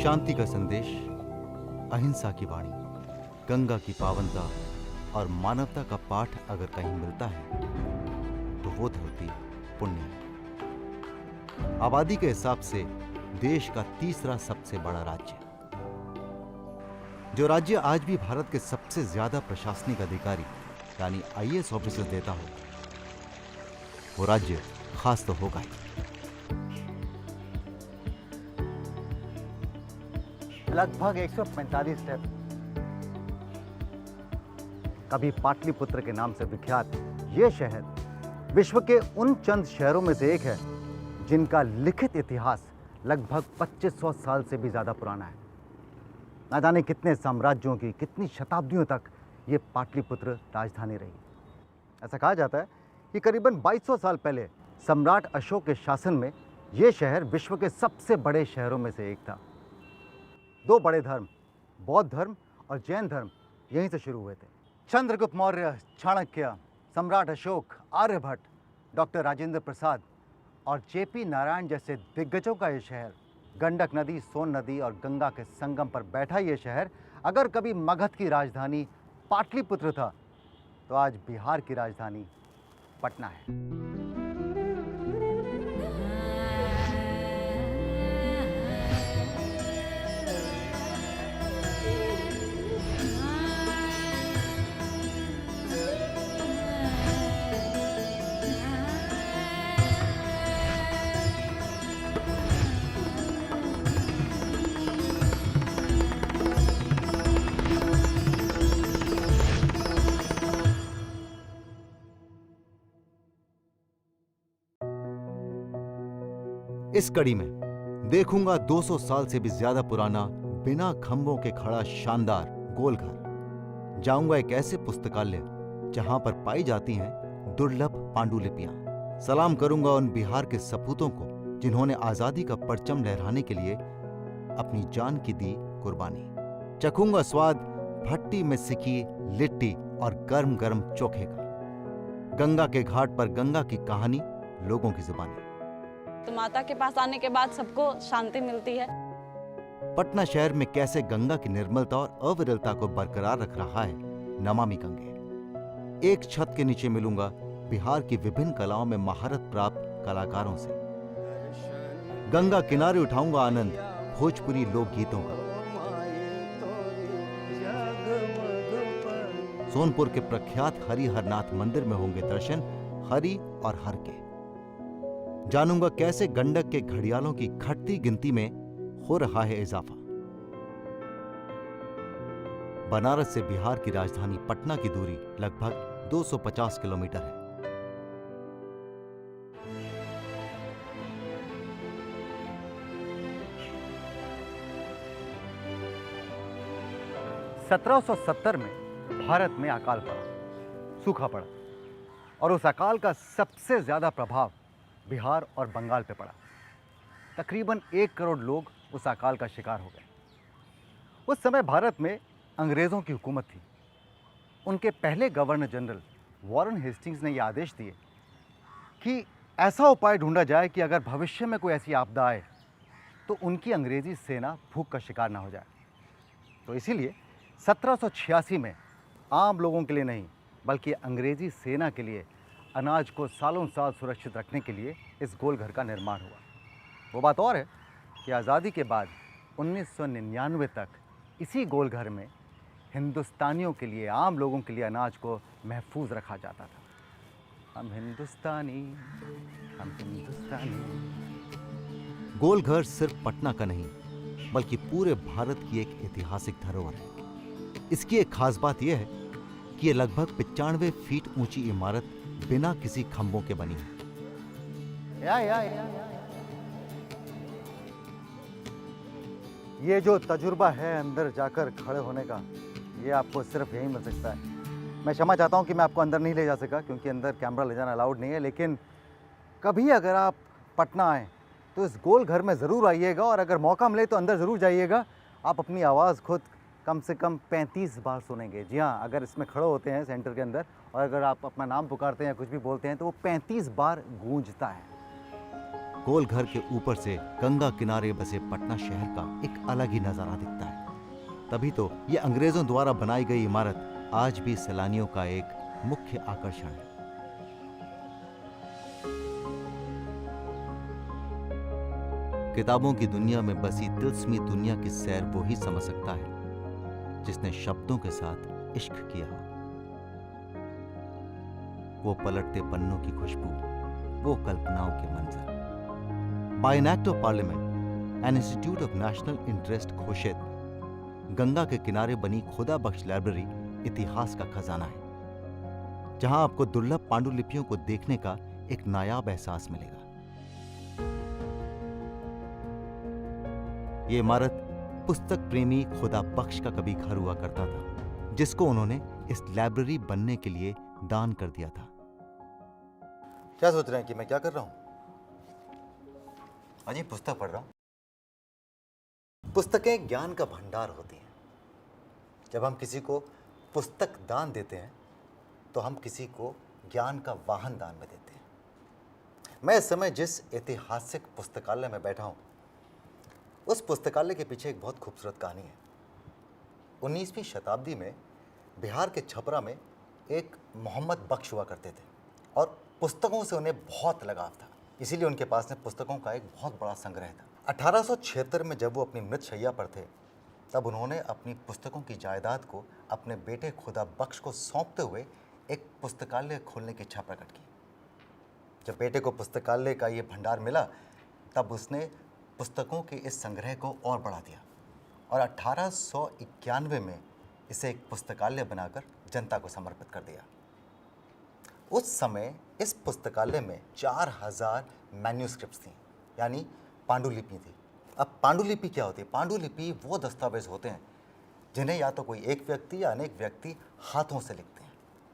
शांति का संदेश, अहिंसा की वाणी, गंगा की पावनता और मानवता का पाठ अगर कहीं मिलता है तो वो धरती पुण्य है। आबादी के हिसाब से देश का तीसरा सबसे बड़ा राज्य, जो राज्य आज भी भारत के सबसे ज्यादा प्रशासनिक अधिकारी यानी आईएएस ऑफिसर देता हो, वो राज्य खास तो होगा ही। लगभग 145 स्टेप। कभी पाटलिपुत्र के नाम से विख्यात ये शहर विश्व के उन चंद शहरों में से एक है जिनका लिखित इतिहास लगभग 2500 साल से भी ज्यादा पुराना है। न जाने कितने साम्राज्यों की कितनी शताब्दियों तक ये पाटलिपुत्र राजधानी रही। ऐसा कहा जाता है कि करीबन 2200 साल पहले सम्राट अशोक के शासन में ये शहर विश्व के सबसे बड़े शहरों में से एक था। दो बड़े धर्म, बौद्ध धर्म और जैन धर्म यहीं से शुरू हुए थे। चंद्रगुप्त मौर्य, चाणक्य, सम्राट अशोक, आर्यभट्ट, डॉक्टर राजेंद्र प्रसाद और जेपी नारायण जैसे दिग्गजों का ये शहर, गंडक नदी, सोन नदी और गंगा के संगम पर बैठा ये शहर अगर कभी मगध की राजधानी पाटलिपुत्र था तो आज बिहार की राजधानी पटना है। इस कड़ी में देखूंगा 200 साल से भी ज्यादा पुराना, बिना खंभों के खड़ा शानदार गोलघर। जाऊंगा एक ऐसे पुस्तकालय जहां पर पाई जाती हैं दुर्लभ पांडुलिपियां। सलाम करूंगा उन बिहार के सपूतों को जिन्होंने आजादी का परचम लहराने के लिए अपनी जान की दी कुर्बानी। चखूंगा स्वाद भट्टी में सिकी लिट्टी और गर्म गर्म चोखे का। गंगा के घाट पर गंगा की कहानी, लोगों की जुबानी। तो माता के पास आने के बाद सबको शांति मिलती है। पटना शहर में कैसे गंगा की निर्मलता और अविरलता को बरकरार रख रहा है नमामि गंगे। एक छत के नीचे मिलूंगा बिहार की विभिन्न कलाओं में महारत प्राप्त कलाकारों से। गंगा किनारे उठाऊंगा आनंद भोजपुरी लोकगीतों का। सोनपुर के प्रख्यात हरिहरनाथ मंदिर में होंगे दर्शन हरि और हर के। जानूंगा कैसे गंडक के घड़ियालों की घटती गिनती में हो रहा है इजाफा। बनारस से बिहार की राजधानी पटना की दूरी लगभग 250 किलोमीटर है। सत्रह सौ 1770 में भारत में अकाल पड़ा, सूखा पड़ा और उस अकाल का सबसे ज्यादा प्रभाव बिहार और बंगाल पे पड़ा। तकरीबन 1 करोड़ लोग उस अकाल का शिकार हो गए। उस समय भारत में अंग्रेज़ों की हुकूमत थी। उनके पहले गवर्नर जनरल वॉरेन हेस्टिंग्स ने यह आदेश दिए कि ऐसा उपाय ढूंढा जाए कि अगर भविष्य में कोई ऐसी आपदा आए तो उनकी अंग्रेज़ी सेना भूख का शिकार ना हो जाए। तो इसीलिए 1786 में आम लोगों के लिए नहीं बल्कि अंग्रेज़ी सेना के लिए अनाज को सालों साल सुरक्षित रखने के लिए इस गोलघर का निर्माण हुआ। वो बात और है कि आज़ादी के बाद 1999 तक इसी गोलघर में हिंदुस्तानियों के लिए, आम लोगों के लिए अनाज को महफूज रखा जाता था। हम हिंदुस्तानी, हम हिंदुस्तानी। गोलघर सिर्फ पटना का नहीं बल्कि पूरे भारत की एक ऐतिहासिक धरोहर है। इसकी एक खास बात यह है कि यह लगभग 95 फीट ऊंची इमारत बिना किसी खंभों के बनी है। ये जो तजुर्बा है अंदर जाकर खड़े होने का, ये आपको सिर्फ यहीं मिल सकता है। मैं क्षमा चाहता हूँ कि मैं आपको अंदर नहीं ले जा सका क्योंकि अंदर कैमरा ले जाना अलाउड नहीं है, लेकिन कभी अगर आप पटना आएँ तो इस गोल घर में ज़रूर आइएगा और अगर मौका मिले तो अंदर ज़रूर जाइएगा। आप अपनी आवाज़ खुद कम से कम 35 बार सुनेंगे। जी हाँ, अगर इसमें खड़े होते हैं सेंटर के अंदर और अगर आप अपना नाम पुकारते हैं या कुछ भी बोलते हैं तो वो 35 बार गूंजता है। गोलघर के ऊपर से गंगा किनारे बसे पटना शहर का एक अलग ही नजारा दिखता है। तभी तो ये अंग्रेजों द्वारा बनाई गई इमारत आज भी सैलानियों का एक मुख्य आकर्षण है। किताबों की दुनिया में बसी तिलस्मी दुनिया की सैर वो ही समझ सकता है जिसने शब्दों के साथ इश्क किया हो। वो पलटते पन्नों की खुशबू, वो कल्पनाओं के मंजर। By an act of parliament an institute of national interest घोषित गंगा के किनारे बनी खुदा बख्श लाइब्रेरी इतिहास का खजाना है, जहां आपको दुर्लभ पांडुलिपियों को देखने का एक नायाब एहसास मिलेगा। ये इमारत पुस्तक प्रेमी खुदा बख्श का कभी घर हुआ करता था, जिसको उन्होंने इस लाइब्रेरी बनने के लिए दान कर दिया था। क्या सोच रहे हैं कि मैं क्या कर रहा हूं? अजी पुस्तक पढ़ रहा हूं। पुस्तकें ज्ञान का भंडार होती हैं। जब हम किसी को पुस्तक दान देते हैं तो हम किसी को ज्ञान का वाहन दान में देते हैं। मैं इस समय जिस ऐतिहासिक पुस्तकालय में बैठा हूं, उस पुस्तकालय के पीछे एक बहुत खूबसूरत कहानी है। 19वीं शताब्दी में बिहार के छपरा में एक मोहम्मद बख्श हुआ करते थे और पुस्तकों से उन्हें बहुत लगाव था, इसीलिए उनके पास में पुस्तकों का एक बहुत बड़ा संग्रह था। 1876 में जब वो अपनी मृत शैया पर थे, तब उन्होंने अपनी पुस्तकों की जायदाद को अपने बेटे खुदा बख्श को सौंपते हुए एक पुस्तकालय खोलने की इच्छा प्रकट की। जब बेटे को पुस्तकालय का ये भंडार मिला, तब उसने पुस्तकों के इस संग्रह को और बढ़ा दिया और 1891 में इसे एक पुस्तकालय बनाकर जनता को समर्पित कर दिया। उस समय इस पुस्तकालय में 4000 मैन्यूस्क्रिप्ट्स थी, यानी पांडुलिपि थी। अब पांडुलिपि क्या होती है? पांडुलिपि वो दस्तावेज होते हैं जिन्हें या तो कोई एक व्यक्ति या अनेक व्यक्ति हाथों से लिखते हैं।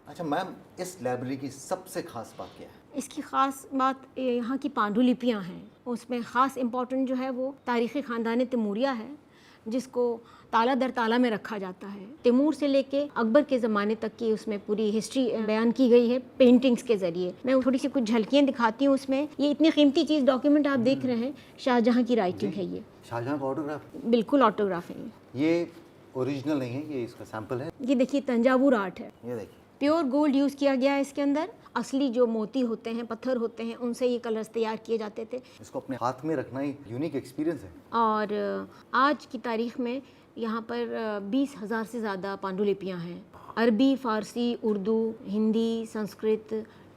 अच्छा मैम, इस लाइब्रेरी की सबसे खास बात क्या है? इसकी ख़ास बात यहाँ की पांडुलिपियाँ हैं। उसमें ख़ास इम्पोर्टेंट जो है वो तारीख़ी ख़ानदान तैमूरिया है, जिसको ताला दर ताला में रखा जाता है। तैमूर से लेके अकबर के ज़माने तक की उसमें पूरी हिस्ट्री बयान की गई है पेंटिंग्स के ज़रिए। मैं थोड़ी सी कुछ झलकियाँ दिखाती हूँ उसमें। ये इतनी कीमती चीज़ डॉक्यूमेंट आप देख रहे हैं, शाहजहाँ की राइटिंग है ये। शाहजहाँ का ऑटोग्राफ? बिल्कुल ऑटोग्राफ है ये ओरिजिनल नहीं है, ये इसका सैंपल है। ये देखिए तंजावुर आर्ट है। ये देखिए, प्योर गोल्ड यूज़ किया गया है इसके अंदर। असली जो मोती होते हैं, पत्थर होते हैं, उनसे ये कलर्स तैयार किए जाते थे। इसको अपने हाथ में रखना ही यूनिक एक्सपीरियंस है। और आज की तारीख में यहाँ पर 20,000 से ज़्यादा पांडुलिपियाँ हैं, अरबी, फ़ारसी, उर्दू, हिंदी, संस्कृत,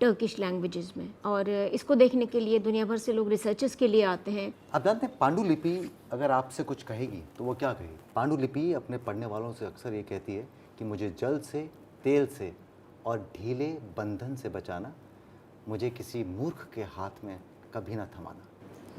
टर्किश लैंग्वेजेस में। और इसको देखने के लिए दुनिया भर से लोग रिसर्चेस के लिए आते हैं। आप जानते हैं पांडुलिपि अगर आपसे कुछ कहेगी तो वो क्या कहेगी? पांडुलिपि अपने पढ़ने वालों से अक्सर ये कहती है कि मुझे जल से, तेल से और ढीले बंधन से बचाना, मुझे किसी मूर्ख के हाथ में कभी ना थमाना।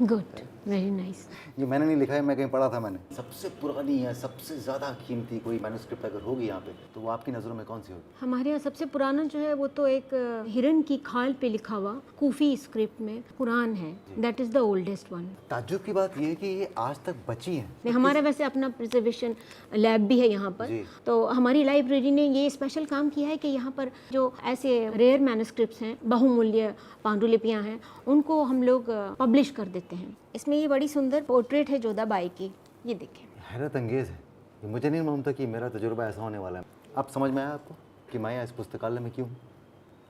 Good, very nice. ये मैंने नहीं लिखा है, मैं कहीं पढ़ा था मैंने। सबसे पुरानी या सबसे ज़्यादा कीमती कोई मैन्युस्क्रिप्ट अगर होगी यहाँ पे, तो वो आपकी नज़रों में कौन सी होगी? हमारे यहाँ सबसे पुराना जो है वो तो एक हिरन की खाल पे लिखा हुआ कूफी स्क्रिप्ट में कुरान है। That is the oldest one. ताज्जुब की बात ये है कि ये आज तक बची है। नहीं, हमारा वैसे अपना प्रिजर्वेशन लैब भी है यहाँ पर। तो हमारी लाइब्रेरी ने ये स्पेशल काम किया है कि यहाँ पर जो ऐसे रेयर मैन्युस्क्रिप्ट्स हैं, बहुमूल्य पांडुलिपियाँ हैं, उनको हम लोग पब्लिश कर देते हैं। इसमें ये बड़ी सुंदर पोर्ट्रेट है जोधाबाई की, ये देखें। हैरत अंगेज़ है, ये मुझे नहीं मालूम था कि मेरा तजुर्बा ऐसा होने वाला है। अब समझ में आया आपको कि मैं यहाँ इस पुस्तकालय में क्यों हूँ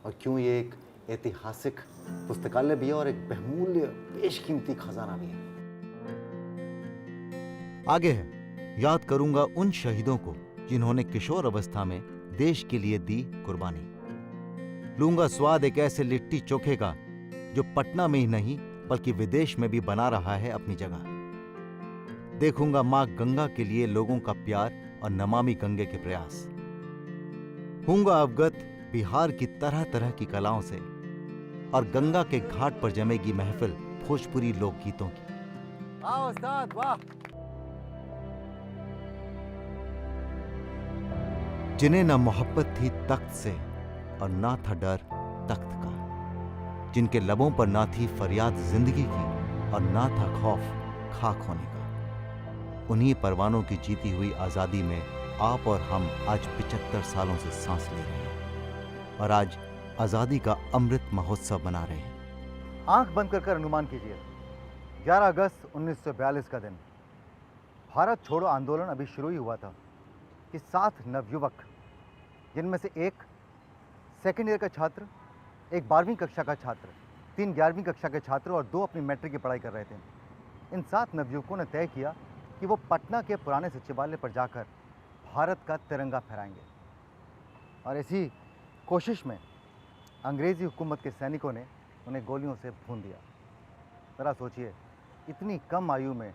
और क्यों ये एक ऐतिहासिक पुस्तकालय भी है और एक बहुमूल्य बेशकीमती खजाना भी है। आगे है, याद करूंगा उन शहीदों को जिन्होंने किशोर अवस्था में देश के लिए दी कुर्बानी। लूंगा स्वाद एक ऐसे लिट्टी चोखे का जो पटना में ही नहीं बल्कि विदेश में भी बना रहा है अपनी जगह। देखूंगा मां गंगा के लिए लोगों का प्यार और नमामि गंगे के प्रयास। हूंगा अवगत बिहार की तरह तरह की कलाओं से और गंगा के घाट पर जमेगी महफिल भोजपुरी लोकगीतों की। वाह उस्ताद वाह। जिन्हें न मोहब्बत थी तख्त से और ना था डर तख्त का, जिनके लबों पर ना थी फरियाद जिंदगी की और ना था खौफ खाक होने का, उन्हीं परवानों की जीती हुई आज़ादी में आप और हम आज 75 सालों से सांस ले रहे हैं और आज आज़ादी का अमृत महोत्सव मना रहे हैं। आंख बंद कर अनुमान कीजिए 11 अगस्त 1942 का दिन। भारत छोड़ो आंदोलन अभी शुरू ही हुआ था कि 7 नवयुवक, जिनमें से एक सेकेंड ईयर का छात्र, एक 12वीं कक्षा का छात्र, 3 11वीं कक्षा के छात्र और 2 अपनी मैट्रिक की पढ़ाई कर रहे थे। इन 7 नवयुवकों ने तय किया कि वो पटना के पुराने सचिवालय पर जाकर भारत का तिरंगा फहराएंगे। और इसी कोशिश में अंग्रेज़ी हुकूमत के सैनिकों ने उन्हें गोलियों से भून दिया। ज़रा सोचिए, इतनी कम आयु में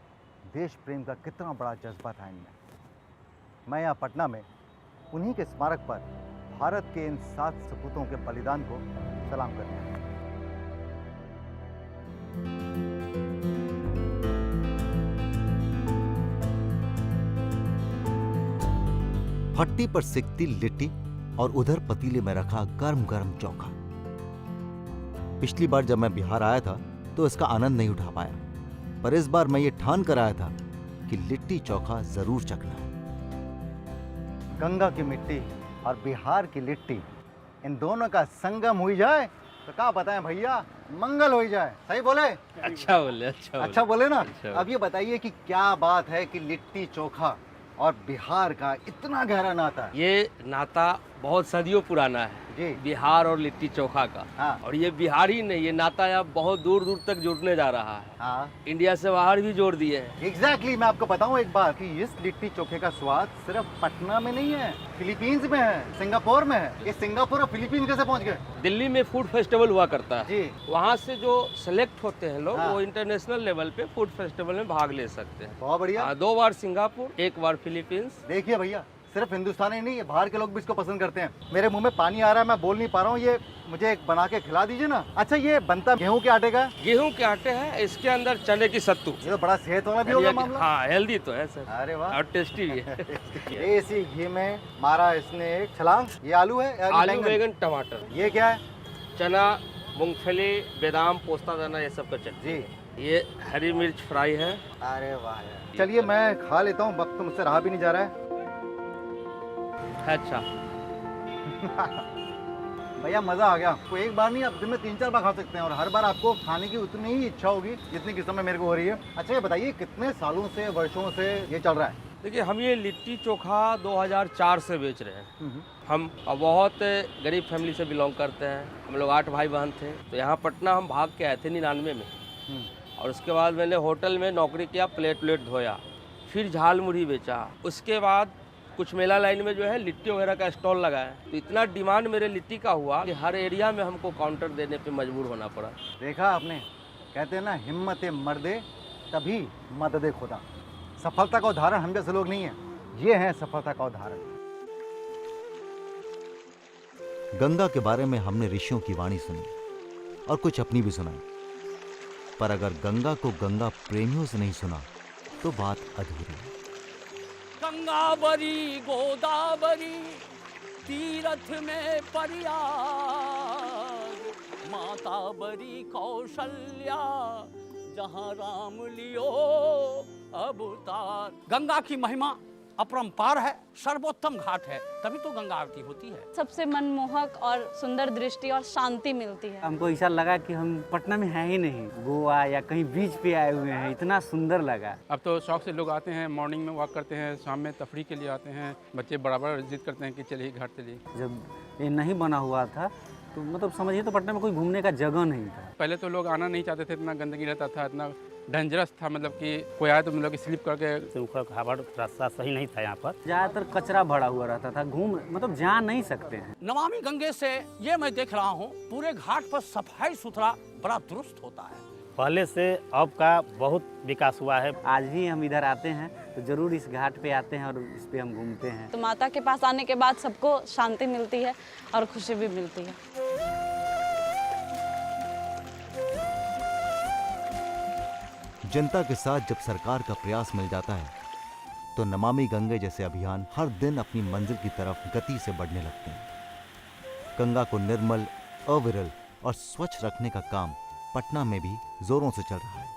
देश प्रेम का कितना बड़ा जज्बा था इनमें। मैं यहाँ पटना में उन्हीं के स्मारक पर भारत के इन 7 सपूतों के बलिदान को सलाम करता हूँ। भट्टी पर सिकती लिट्टी और उधर पतीले में रखा गर्म गर्म चोखा। पिछली बार जब मैं बिहार आया था तो इसका आनंद नहीं उठा पाया, पर इस बार मैं ये ठान कर आया था कि लिट्टी चोखा जरूर चखना है। गंगा की मिट्टी और बिहार की लिट्टी, इन दोनों का संगम हुई जाए तो क्या बताएं भैया, मंगल हो जाए। सही बोले? अच्छा बोले, अच्छा बोले ना। अच्छा बोले। अब ये बताइए कि क्या बात है कि लिट्टी चोखा और बिहार का इतना गहरा नाता है। ये नाता बहुत सदियों पुराना है जी। बिहार और लिट्टी चोखा का। हाँ। और ये बिहार ही नहीं, ये नाता अब बहुत दूर दूर तक जुड़ने जा रहा है। हाँ इंडिया से बाहर भी जोड़ दिए हैं। एग्जैक्टली। मैं आपको बताऊं एक बात कि इस लिट्टी चोखे का स्वाद सिर्फ पटना में नहीं है, फिलीपींस में है, सिंगापुर में है। ये सिंगापुर और फिलीपींस कैसे पहुंच गए? दिल्ली में फूड फेस्टिवल हुआ करता है जी। वहाँ से जो सेलेक्ट होते हैं लोग, हाँ। वो इंटरनेशनल लेवल पे फूड फेस्टिवल में भाग ले सकते हैं। बहुत बढ़िया। 2 बार सिंगापुर, 1 बार फिलीपींस। देखिए भैया, सिर्फ हिंदुस्तानी नहीं, बाहर के लोग भी इसको पसंद करते हैं। मेरे मुंह में पानी आ रहा है, मैं बोल नहीं पा रहा हूँ। ये मुझे एक बना के खिला दीजिए ना। अच्छा, ये बनता गेहूं के आटे का है? गेहूं के आटे हैं, इसके अंदर चने की सत्तू। ये तो बड़ा सेहत वाला भी होगा मामला। हाँ, हेल्दी तो है सर। अरे वाह। और टेस्टी भी है। देसी घी में मारा इसने एक छलांग। ये आलू है या आलू, बैंगन? बैगन, टमाटर। ये क्या है? चना, मूंगफली, बादाम, पोस्ता दाना, ये सब का चटनी। जी। ये हरी मिर्च फ्राई है। अरे वाह यार। चलिए मैं खा लेता हूँ, वक्त मुझसे रहा भी नहीं जा रहा है। अच्छा। भैया मजा आ गया। तो एक बार नहीं, आप दिन में 3-4 बार खा सकते हैं और हर बार आपको खाने की उतनी ही इच्छा होगी जितनी कि समय मेरे को हो रही है। अच्छा ये बताइए, कितने सालों से, वर्षों से ये चल रहा है? देखिए, हम ये लिट्टी चोखा 2004 से बेच रहे हैं। हम बहुत गरीब फैमिली से बिलोंग करते हैं। हम लोग 8 भाई बहन थे। तो यहाँ पटना हम भाग के आए थे 99 में। और उसके बाद मैंने होटल में नौकरी किया, प्लेट धोया, फिर झाल मुढ़ी बेचा। उसके बाद कुछ मेला लाइन में जो है लिट्टी वगैरह का स्टॉल लगाया। तो इतना डिमांड मेरे लिट्टी का हुआ कि हर एरिया में हमको काउंटर देने पे मजबूर होना पड़ा। देखा आपने, कहते हैं ना, हिम्मत मर्दे तभी मदद खुदा। सफलता का उदाहरण हम जैसे लोग नहीं है, ये है सफलता का उदाहरण। गंगा के बारे में हमने ऋषियों की वाणी सुनी और कुछ अपनी भी सुनाई, पर अगर गंगा को गंगा प्रेमियों से नहीं सुना तो बात अधूरी है। गंगावरी गोदावरी तीरथ में प्रयाग, माता बरी कौशल्या जहाँ राम लियो अवतार। गंगा की महिमा अपरंपार है, सर्वोत्तम घाट है, तभी तो गंगा आरती होती है। सबसे मनमोहक और सुंदर दृष्टि और शांति मिलती है। हमको ऐसा लगा कि हम पटना में हैं ही नहीं, गोवा या कहीं बीच पे आए हुए हैं। इतना सुंदर लगा। अब तो शौक से लोग आते हैं, मॉर्निंग में वॉक करते हैं, शाम में तफरी के लिए आते हैं। बच्चे बराबर जिद करते हैं कि चलिए घाट चलिए। जब ये नहीं बना हुआ था तो मतलब समझिए तो पटना में कोई घूमने का जगह नहीं था। पहले तो लोग आना नहीं चाहते थे, इतना गंदगी रहता था, इतना डेंजरस था। मतलब कि कोई आए तो मतलब कि स्लिप करके, ऊपर रास्ता सही नहीं था यहाँ पर। ज़्यादातर कचरा भरा हुआ रहता था, घूम मतलब जा नहीं सकते हैं। नमामि गंगे से ये मैं देख रहा हूँ, पूरे घाट पर सफाई सुथरा बड़ा दुरुस्त होता है। पहले से अब का बहुत विकास हुआ है। आज भी हम इधर आते हैं तो जरूर इस घाट पे आते हैं और इस पे हम घूमते हैं। तो माता के पास आने के बाद सबको शांति मिलती है और खुशी भी मिलती है। जनता के साथ जब सरकार का प्रयास मिल जाता है तो नमामि गंगे जैसे अभियान हर दिन अपनी मंजिल की तरफ गति से बढ़ने लगते हैं। गंगा को निर्मल, अविरल और स्वच्छ रखने का काम पटना में भी जोरों से चल रहा है।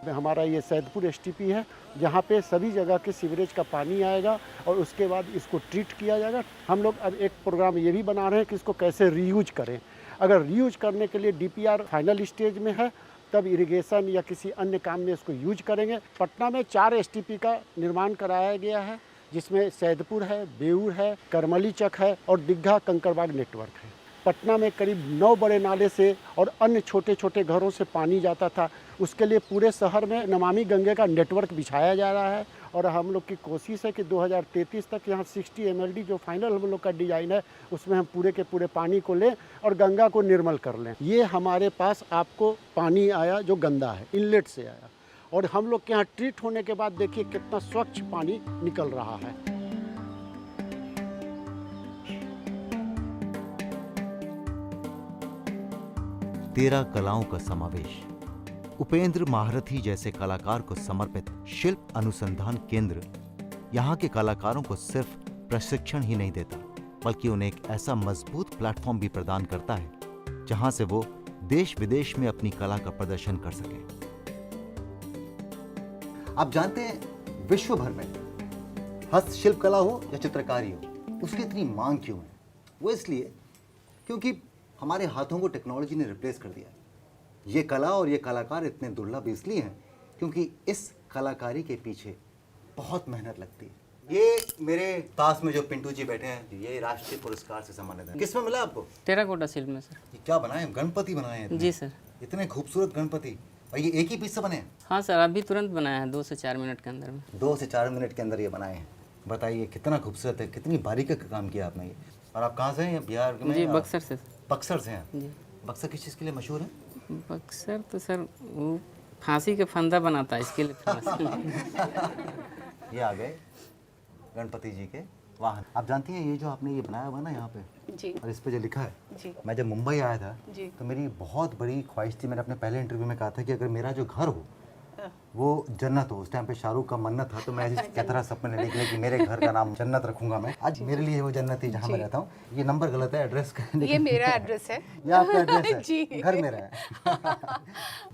हमारा ये सैदपुर एसटीपी है, जहाँ पे सभी जगह के सीवरेज का पानी आएगा और उसके बाद इसको ट्रीट किया जाएगा। हम लोग अब एक प्रोग्राम ये भी बना रहे हैं कि इसको कैसे रीयूज करें। अगर रीयूज करने के लिए डीपीआर फाइनल स्टेज में है तब इरिगेशन या किसी अन्य काम में इसको यूज करेंगे। पटना में 4 एसटीपी का निर्माण कराया गया है, जिसमें सैदपुर है, बेऊर है, करमलीचक है और दिग्घा कंकड़बाग नेटवर्क है। पटना में करीब 9 बड़े नाले से और अन्य छोटे छोटे घरों से पानी जाता था। उसके लिए पूरे शहर में नमामि गंगे का नेटवर्क बिछाया जा रहा है और हम लोग की कोशिश है कि 2033 तक यहाँ 60 MLD जो फाइनल हम लोग का डिज़ाइन है उसमें हम पूरे के पूरे पानी को लें और गंगा को निर्मल कर लें। ये हमारे पास आपको पानी आया जो गंदा है, इनलेट से आया, और हम लोग के यहाँ ट्रीट होने के बाद देखिए कितना स्वच्छ पानी निकल रहा है। तेरह कलाओं का समावेश। उपेंद्र महारथी जैसे कलाकार को समर्पित शिल्प अनुसंधान केंद्र यहाँ के कलाकारों को सिर्फ प्रशिक्षण ही नहीं देता, बल्कि उन्हें एक ऐसा मजबूत प्लेटफॉर्म भी प्रदान करता है जहाँ से वो देश विदेश में अपनी कला का प्रदर्शन कर सके। आप जानते हैं विश्व भर में हस्तशिल्प कला हो या चित्रकारी हो, उसकी इतनी मांग क्यों है? वो इसलिए क्योंकि हमारे हाथों को टेक्नोलॉजी ने रिप्लेस कर दिया है। ये कला और ये कलाकार इतने दुर्लभ इसलिए हैं क्योंकि इस कलाकारी के पीछे बहुत मेहनत लगती है। ये मेरे पास में जो पिंटू जी बैठे हैं, ये राष्ट्रीय पुरस्कार से सम्मानित हैं। किसमें मिला आपको? टेराकोटा शिल्प में सर। ये क्या बनाए हैं? गणपति बनाए हैं? जी सर। इतने खूबसूरत गणपति, और ये एक ही पीस से बने हैं? हाँ सर, अभी तुरंत बनाया है 2 से 4 मिनट के अंदर में। 2 से 4 मिनट के अंदर ये बनाए हैं। बताइए कितना खूबसूरत है, कितनी बारीकी का काम किया आपने ये। और आप कहाँ से हैं? बिहार में? जी, बक्सर से। बक्सर से हैं? जी। बक्सर किस चीज़ के लिए मशहूर है? बक्सर तो सर वो फांसी का फंदा बनाता है, इसके लिए फेमस। ये आ गए गणपति जी के वाहन। आप जानती हैं ये जो आपने ये बनाया हुआ ना यहाँ पे जी, और इस पे जो लिखा है जी, मैं जब मुंबई आया था जी, तो मेरी बहुत बड़ी ख्वाहिश थी। मैंने अपने पहले इंटरव्यू में कहा था कि अगर मेरा जो घर हो वो जन्नत हो। उस टाइम पे शाहरुख का मन्नत था, तो मैं ऐसे कहता रहा सपने लेने के लिए कि मेरे घर का नाम जन्नत रखूंगा मैं। आज मेरे लिए वो जन्नत ही जहाँ मैं रहता हूँ। ये नंबर गलत है, एड्रेस का। ये मेरा एड्रेस है। ये आपका एड्रेस है? जी। घर मेरा है।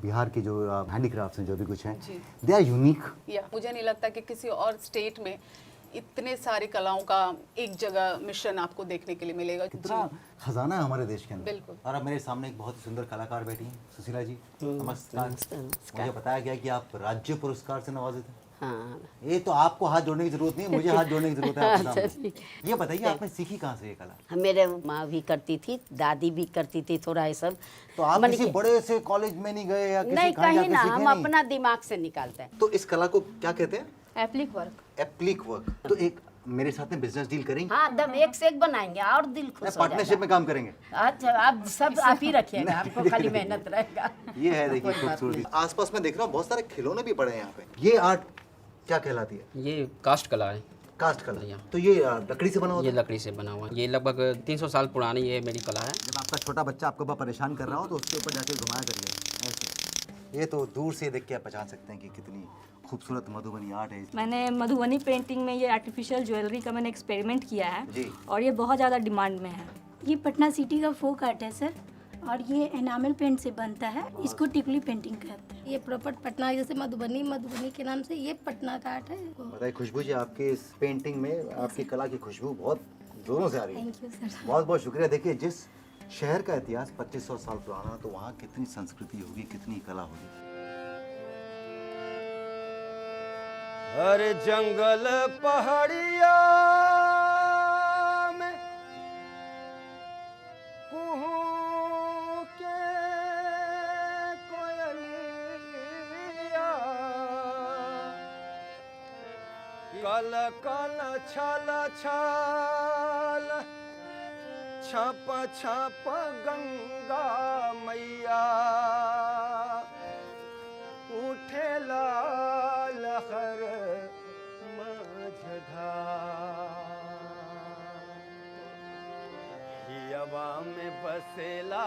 बिहार की जो हैंडीक्राफ्ट्स हैं, जो भी कुछ हैं, दे आर यूनिक। या मुझे नहीं लगता कि किसी और स्टेट में इतने सारी कलाओं का एक जगह मिश्रण आपको देखने के लिए मिलेगा। कितना खजाना है हमारे देश के अंदर। बिल्कुल। और अब मेरे सामने एक बहुत ही सुंदर कलाकार बैठी हैं, सुशीला जी। नमस्कार। मुझे बताया गया कि आप राज्य पुरस्कार से नवाजित हैं। हाँ। ये तो आपको हाथ जोड़ने की जरूरत नहीं है, मुझे हाथ जोड़ने की जरूरत है आपके सामने। ये बताइए आपने सीखी कहाँ से ये कला? मेरे माँ भी करती थी, दादी भी करती थी थोड़ा ये सब। तो आप किसी बड़े से कॉलेज में नहीं गए या किसी नहीं, कहीं कहीं ना, हम नहीं? अपना दिमाग से निकालते हैं। तो इस कला को क्या कहते हैं? Applique work. Applique work. तो एक मेरे साथ में बिजनेस डील करेंगे? हाँ, एकदम एक से एक बनाएंगे और दिल खुश हो जाएगा। पार्टनरशिप में काम करेंगे? अच्छा, आप सब आप ही रखिएगा, आपको खाली मेहनत रहेगा। ये है, देखिए खूबसूरती। आसपास में देख रहा हूँ बहुत सारे खिलौने भी पड़े हैं यहाँ पे। ये आर्ट क्या कहलाती है? ये कास्ट कला है। कास्ट कला। तो ये लकड़ी से बना हुआ? ये लकड़ी से बना हुआ है। ये लगभग 300 साल पुरानी ये मेरी कला है। जब आपका छोटा बच्चा आपको ऊपर परेशान कर रहा हो तो उसके ऊपर जाके घुमाया करिए ऐसे। ये तो दूर से देख के आप पहचान सकते हैं कि कितनी खूबसूरत मधुबनी आर्ट है। मैंने मधुबनी पेंटिंग में ये आर्टिफिशियल ज्वेलरी का मैंने एक्सपेरिमेंट किया है जी। और ये बहुत ज़्यादा डिमांड में है। ये पटना सिटी का फोक आर्ट है सर, और ये एनामल पेंट से बनता है। इसको टिकली पेंटिंग कहते हैं। ये प्रॉपर पटना, जैसे मधुबनी के नाम से ये पटना का आर्ट है। बताइए खुशबू जी, आपके इस पेंटिंग में आपकी कला की खुशबू बहुत जोरों से आ रही है। Thank you sir. बहुत बहुत शुक्रिया। देखिए, जिस शहर का इतिहास 2500 साल पुराना, तो वहाँ कितनी संस्कृति होगी, कितनी कला होगी। हर जंगल पहाड़िया में कुहू के कोयलिया, कल कल छल छल छप छप गंगा मैया, उठेला लहर हियवा में बसेला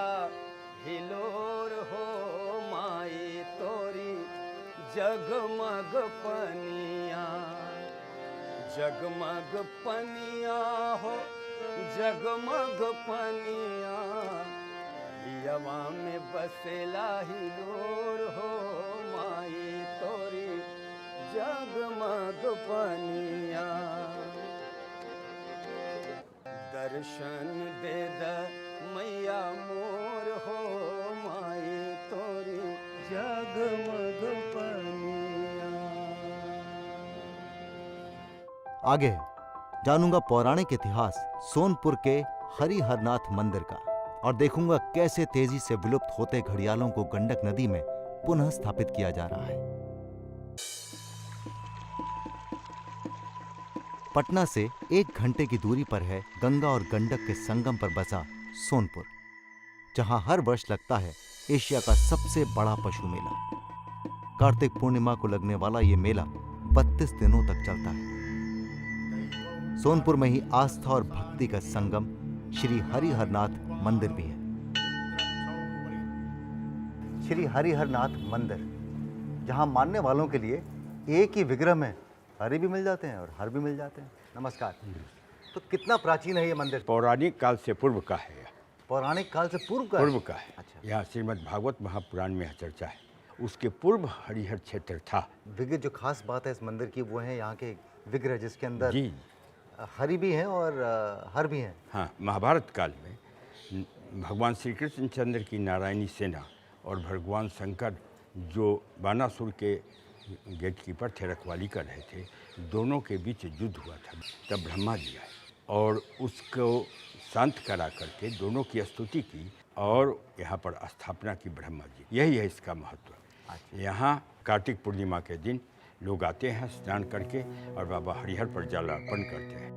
हिलोर हो माई तोरी, जगमग पनिया, जगमग पनिया हो, जगमग पनिया, हियवा में बसेला हिलोर हो माई तोरी, जगमग पनिया। दर्शन दे द मैया मोर हो माई तोरी, जगमग पनिया। आगे जानूंगा पौराणिक इतिहास सोनपुर के हरिहरनाथ मंदिर का और देखूंगा कैसे तेजी से विलुप्त होते घड़ियालों को गंडक नदी में पुनः स्थापित किया जा रहा है। पटना से 1 घंटे की दूरी पर है गंगा और गंडक के संगम पर बसा सोनपुर, जहां हर वर्ष लगता है एशिया का सबसे बड़ा पशु मेला। कार्तिक पूर्णिमा को लगने वाला ये मेला 32 दिनों तक चलता है। सोनपुर में ही आस्था और भक्ति का संगम श्री हरिहरनाथ मंदिर भी है। श्री हरिहरनाथ मंदिर, जहां मानने वालों के लिए एक ही विग्रह में हरि भी मिल जाते हैं और हर भी मिल जाते हैं। नमस्कार। तो कितना प्राचीन है ये मंदिर? पौराणिक काल से पूर्व का है। पौराणिक काल से पूर्व का? पूर्व का है। अच्छा। यहाँ श्रीमद् भागवत महापुराण में चर्चा है। उसके पूर्व हरिहर क्षेत्र था। विग्रह, जो खास बात है इस मंदिर की वो है यहाँ के विग्रह, जिसके अंदर जी हरि भी हैं और हर भी हैं। हाँ, महाभारत काल में भगवान श्री कृष्णचंद्र की नारायणी सेना और भगवान शंकर जो बानासुर के गेट कीपर थे, रखवाली कर रहे थे, दोनों के बीच युद्ध हुआ था। तब ब्रह्मा जी आए और उसको शांत करा करके दोनों की स्तुति की और यहाँ पर स्थापना की ब्रह्मा जी। यही है इसका महत्व। यहाँ कार्तिक पूर्णिमा के दिन लोग आते हैं स्नान करके और बाबा हरिहर पर जल अर्पण करते हैं।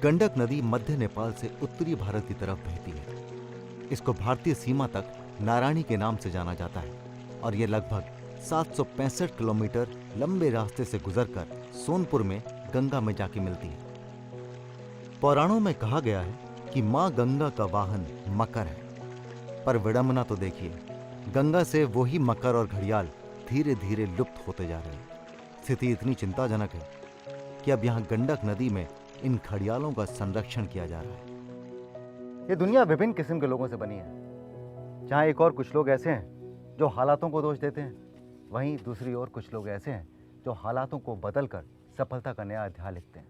गंडक नदी मध्य नेपाल से उत्तरी भारत की तरफ बहती है। इसको भारतीय सीमा तक नारायणी के नाम से जाना जाता है और ये लगभग 765 किलोमीटर लंबे रास्ते से गुजरकर सोनपुर में गंगा में जाके मिलती है। पुराणों में कहा गया है कि मां गंगा का वाहन मकर है, पर विडंबना तो देखिए, गंगा से वही मकर और घड़ियाल धीरे धीरे लुप्त होते जा रहे हैं। स्थिति इतनी चिंताजनक है कि अब यहाँ गंडक नदी में इन घड़ियालों का संरक्षण किया जा रहा है। ये दुनिया विभिन्न किस्म के लोगों से बनी है, जहाँ एक और कुछ लोग ऐसे हैं जो हालातों को दोष देते हैं, वहीं दूसरी ओर कुछ लोग ऐसे हैं जो हालातों को बदलकर सफलता का नया अध्याय लिखते हैं।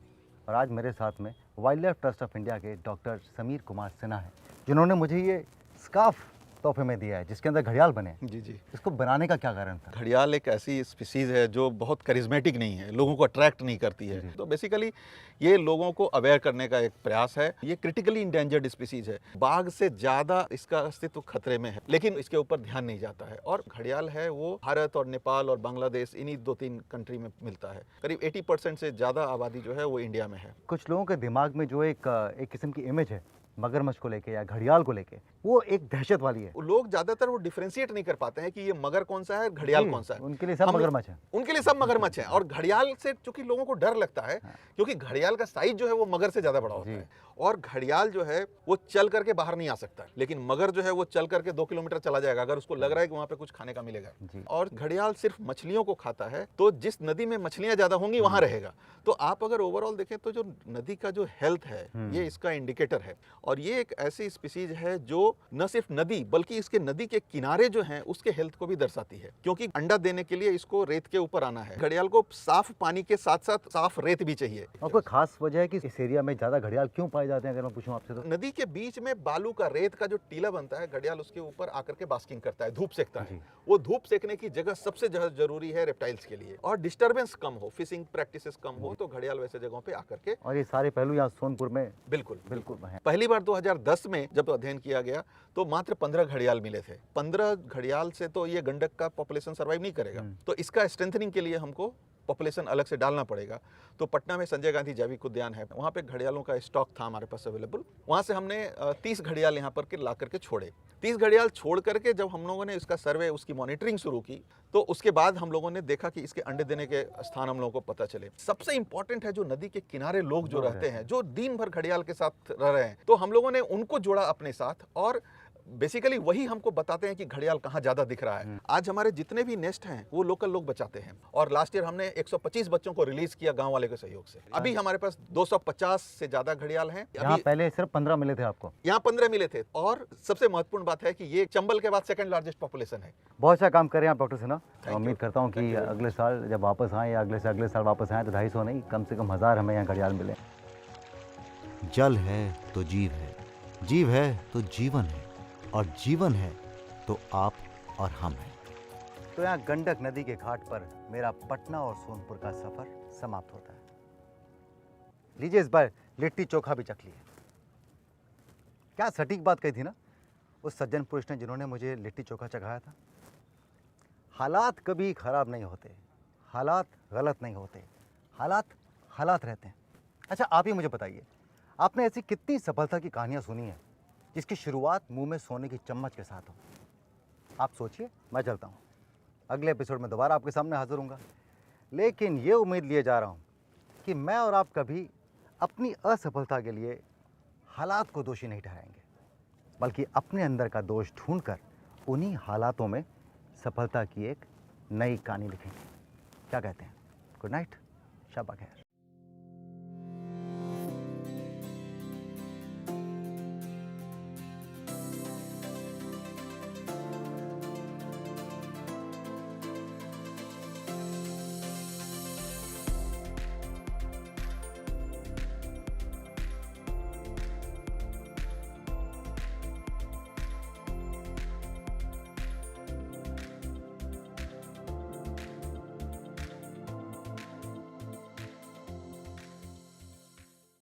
और आज मेरे साथ में wild life trust of India के डॉक्टर समीर कुमार सिन्हा हैं, जिन्होंने मुझे ये स्कार्फ तोहफे में दिया है जिसके अंदर घड़ियाल बने। जी जी। इसको बनाने का क्या कारण था? घड़ियाल एक ऐसी स्पीसीज़ है जो बहुत करिश्मेटिक नहीं है, लोगों को अट्रैक्ट नहीं करती है। तो बेसिकली ये लोगों को अवेयर करने का एक प्रयास है। ये क्रिटिकली इंडेंजर्ड स्पीसीज़ है, बाघ से ज़्यादा इसका अस्तित्व खतरे में है, लेकिन इसके ऊपर ध्यान नहीं जाता है। और घड़ियाल है वो भारत और नेपाल और बांग्लादेश, इन्हीं 2-3 कंट्री में मिलता है। करीब 80% से ज़्यादा आबादी जो है वो इंडिया में है। कुछ लोगों के दिमाग में जो एक किस्म की इमेज है मगरमच्छ को लेके या घड़ियाल को लेके, वो एक दहशत वाली है। लोग ज्यादातर वो डिफरेंशिएट नहीं कर पाते हैं कि ये मगर कौन सा है, घड़ियाल कौन सा है। उनके लिए सब मगरमच्छ है। उनके लिए सब मगरमच्छ है। और घड़ियाल से चूंकि लोगों को डर लगता है, क्योंकि घड़ियाल का साइज जो है वो मगर से ज्यादा बड़ा होता है, और घड़ियाल जो है वो चल करके बाहर नहीं आ सकता, लेकिन मगर जो है वो चल करके 2 किलोमीटर चला जाएगा अगर उसको लग रहा है कि वहाँ पे कुछ खाने का मिलेगा। और घड़ियाल सिर्फ मछलियों को खाता है, तो जिस नदी में मछलियां ज्यादा होंगी वहां रहेगा। तो आप अगर ओवरऑल देखें तो जो नदी का जो हेल्थ है ये इसका इंडिकेटर है। और ये एक ऐसी स्पीसीज है जो न सिर्फ नदी बल्कि इसके नदी के किनारे जो हैं उसके हेल्थ को भी दर्शाती है, क्योंकि अंडा देने के लिए इसको रेत के ऊपर आना है। घड़ियाल को साफ पानी के साथ साथ साफ रेत भी चाहिए। और कोई खास वजह है कि इस एरिया में ज्यादा घड़ियाल क्यों पाए जाते हैं, अगर मैं पूछूं आपसे तो? नदी के बीच में बालू का, रेत का जो टीला बनता है, घड़ियाल उसके ऊपर आकर के बास्किंग करता है, धूप सेकता है। वो धूप सेकने की जगह सबसे जरूरी है रेप्टाइल्स के लिए, और डिस्टर्बेंस कम हो, फिशिंग प्रैक्टिसेस कम हो, तो घड़ियाल वैसे जगहों पे आकर के। और ये सारे पहलू यहाँ सोनपुर में बिल्कुल पहली बार 2010 में जब अध्ययन किया गया तो मात्र 15 घड़ियाल मिले थे। 15 घड़ियाल से तो ये गंडक का पॉपुलेशन सर्वाइव नहीं करेगा, तो इसका स्ट्रेंथनिंग के लिए हमको पॉपुलेशन अलग से डालना पड़ेगा। तो पटना में संजय गांधी जैविक उद्यान है, वहाँ पे घड़ियालों का स्टॉक था हमारे पास अवेलेबल। वहाँ से हमने 30 घड़ियाल यहाँ पर ला करके छोड़े। 30 घड़ियाल छोड़ करके जब हम लोगों ने इसका सर्वे, उसकी मॉनिटरिंग शुरू की, तो उसके बाद हम लोगों ने देखा कि इसके अंडे देने के स्थान हम लोगों को पता चले। सबसे इंपॉर्टेंट है जो नदी के किनारे लोग जो रहते हैं, जो दिन भर घड़ियाल के साथ रह रहे हैं, तो हम लोगों ने उनको जोड़ा अपने साथ, और बेसिकली वही हमको बताते हैं कि घड़ियाल कहाँ ज्यादा दिख रहा है। आज हमारे जितने भी नेस्ट हैं वो लोकल लोग बचाते हैं, और लास्ट ईयर हमने 125 बच्चों को रिलीज किया गांव वाले के सहयोग से। अभी हमारे पास 250 से ज्यादा घड़ियाल हैं। यहाँ पहले सिर्फ 15 मिले थे आपको? यहाँ 15 मिले थे, और सबसे महत्वपूर्ण बात है कि ये चंबल के बाद सेकंड लार्जेस्ट पॉपुलेशन है। बहुत अच्छा काम कर रहे हैं आप डॉक्टर सिन्हा। उम्मीद करता हूँ कि अगले साल जब वापस आए या अगले से अगले साल वापस आए तो 250 नहीं, कम से कम 1000 हमें यहाँ घड़ियाल मिले। जल है तो जीव है, जीव है तो जीवन है, और जीवन है तो आप और हम हैं। तो यहाँ गंडक नदी के घाट पर मेरा पटना और सोनपुर का सफर समाप्त होता है। लीजिए इस बार लिट्टी चोखा भी चख लिए। क्या सटीक बात कही थी ना उस सज्जन पुरुष ने जिन्होंने मुझे लिट्टी चोखा चखाया था। हालात कभी खराब नहीं होते, हालात गलत नहीं होते, हालात रहते हैं। अच्छा आप ही मुझे बताइए, आपने ऐसी कितनी सफलता की कहानियाँ सुनी हैं जिसकी शुरुआत मुंह में सोने की चम्मच के साथ हो। आप सोचिए, मैं चलता हूँ। अगले एपिसोड में दोबारा आपके सामने हाजिर होऊंगा, लेकिन ये उम्मीद लिए जा रहा हूँ कि मैं और आप कभी अपनी असफलता के लिए हालात को दोषी नहीं ठहराएंगे, बल्कि अपने अंदर का दोष ढूंढकर उन्हीं हालातों में सफलता की एक नई कहानी लिखेंगे। क्या कहते हैं? गुड नाइट, शब खैर।